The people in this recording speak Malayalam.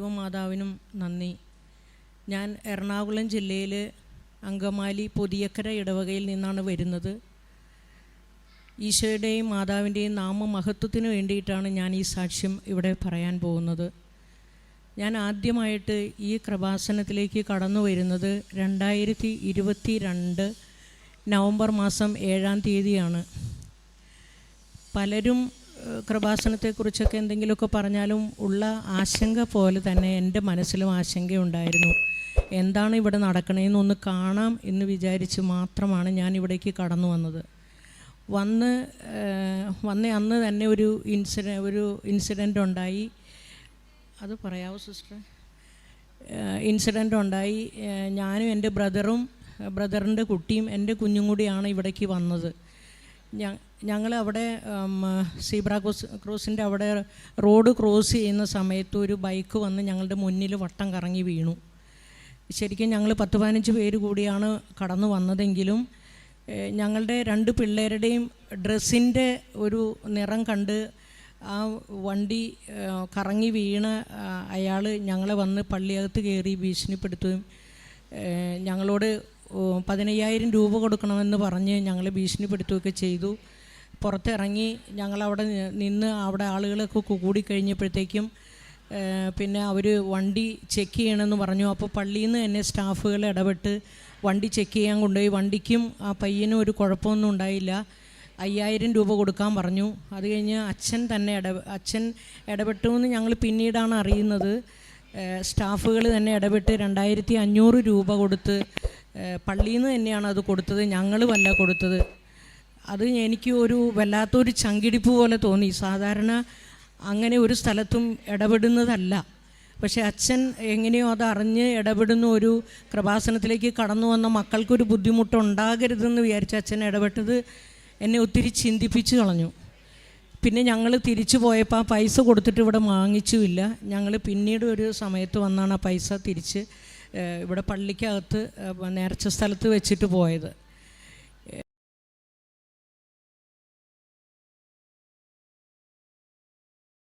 ദൈവമാതാവിനും നന്ദി. ഞാൻ എറണാകുളം ജില്ലയിൽ അങ്കമാലി പൊതിയക്കര ഇടവകയിൽ നിന്നാണ് വരുന്നത്. ഈശോയുടെയും മാതാവിൻ്റെയും നാമമഹത്വത്തിന് വേണ്ടിയിട്ടാണ് ഞാൻ ഈ സാക്ഷ്യം ഇവിടെ പറയാൻ പോകുന്നത്. ഞാൻ ആദ്യമായിട്ട് ഈ കൃപാസനത്തിലേക്ക് കടന്നു വരുന്നത് 2022 നവംബർ മാസം 7-ാം തീയതിയാണ്. പലരും കൃപാസനത്തെക്കുറിച്ചൊക്കെ എന്തെങ്കിലുമൊക്കെ പറഞ്ഞാലും ഉള്ള ആശങ്ക പോലെ തന്നെ എൻ്റെ മനസ്സിലും ആശങ്കയുണ്ടായിരുന്നു. എന്താണ് ഇവിടെ നടക്കണേന്നൊന്ന് കാണാം എന്ന് വിചാരിച്ച് മാത്രമാണ് ഞാൻ ഇവിടേക്ക് കടന്നു വന്നത്. വന്ന് അന്ന് തന്നെ ഒരു ഇൻസിഡൻ്റ് ഉണ്ടായി. അത് പറയാവോ സിസ്റ്റർ? ഇൻസിഡൻ്റ് ഉണ്ടായി. ഞാനും എൻ്റെ ബ്രദറിൻ്റെ കുട്ടിയും എൻ്റെ കുഞ്ഞും കൂടിയാണ് ഇവിടേക്ക് വന്നത്. ഞങ്ങൾ അവിടെ സീബ്ര ക്രോസിൻ്റെ അവിടെ റോഡ് ക്രോസ് ചെയ്യുന്ന സമയത്ത് ഒരു ബൈക്ക് വന്ന് ഞങ്ങളുടെ മുന്നിൽ വട്ടം കറങ്ങി വീണു. ശരിക്കും ഞങ്ങൾ 10-15 പേര് കൂടിയാണ് കടന്നു വന്നതെങ്കിലും ഞങ്ങളുടെ 2 പിള്ളേരുടെയും ഡ്രസ്സിൻ്റെ ഒരു നിറം കണ്ട് ആ വണ്ടി കറങ്ങി വീണ അയാൾ ഞങ്ങളെ വന്ന് പള്ളിയകത്ത് കയറി ഭീഷണിപ്പെടുത്തുകയും ഞങ്ങളോട് 15,000 രൂപ കൊടുക്കണമെന്ന് പറഞ്ഞ് ഞങ്ങളെ ഭീഷണിപ്പെടുത്തുകയൊക്കെ ചെയ്തു. പുറത്തിറങ്ങി ഞങ്ങളവിടെ നിന്ന് അവിടെ ആളുകളൊക്കെ കൂടിക്കഴിഞ്ഞപ്പോഴത്തേക്കും പിന്നെ അവർ വണ്ടി ചെക്ക് ചെയ്യണമെന്ന് പറഞ്ഞു. അപ്പോൾ പള്ളിയിൽ നിന്ന് തന്നെ സ്റ്റാഫുകൾ ഇടപെട്ട് വണ്ടി ചെക്ക് ചെയ്യാൻ കൊണ്ടുപോയി. വണ്ടിക്കും ആ പയ്യനും ഒരു കുഴപ്പമൊന്നും ഉണ്ടായില്ല. 5,000 രൂപ കൊടുക്കാൻ പറഞ്ഞു. അത് കഴിഞ്ഞ് അച്ഛൻ ഇടപെട്ടു എന്ന് ഞങ്ങൾ പിന്നീടാണ് അറിയുന്നത്. സ്റ്റാഫുകൾ തന്നെ ഇടപെട്ട് 2,500 രൂപ കൊടുത്ത് പള്ളിയിൽ നിന്ന് തന്നെയാണ് അത് കൊടുത്തത്, ഞങ്ങളുമല്ല കൊടുത്തത്. അത് എനിക്ക് ഒരു വല്ലാത്തൊരു ചങ്കിടിപ്പ് പോലെ തോന്നി. സാധാരണ അങ്ങനെ ഒരു സ്ഥലത്തും ഇടപെടുന്നതല്ല. പക്ഷേ അച്ഛൻ എങ്ങനെയോ അത് അറിഞ്ഞ് ഇടപെടുന്ന ഒരു കൃപാസനത്തിലേക്ക് കടന്നു വന്ന മക്കൾക്കൊരു ബുദ്ധിമുട്ടുണ്ടാകരുതെന്ന് വിചാരിച്ച് അച്ഛൻ ഇടപെട്ടത് എന്നെ ഒത്തിരി ചിന്തിപ്പിച്ച് കളഞ്ഞു. പിന്നെ ഞങ്ങൾ തിരിച്ചു പോയപ്പോൾ ആ പൈസ കൊടുത്തിട്ട് ഇവിടെ വാങ്ങിച്ചുമില്ല. ഞങ്ങൾ പിന്നീട് ഒരു സമയത്ത് വന്നാണ് ആ പൈസ തിരിച്ച് ഇവിടെ പള്ളിക്കകത്ത് നേർച്ച സ്ഥലത്ത് വെച്ചിട്ട് പോയത്.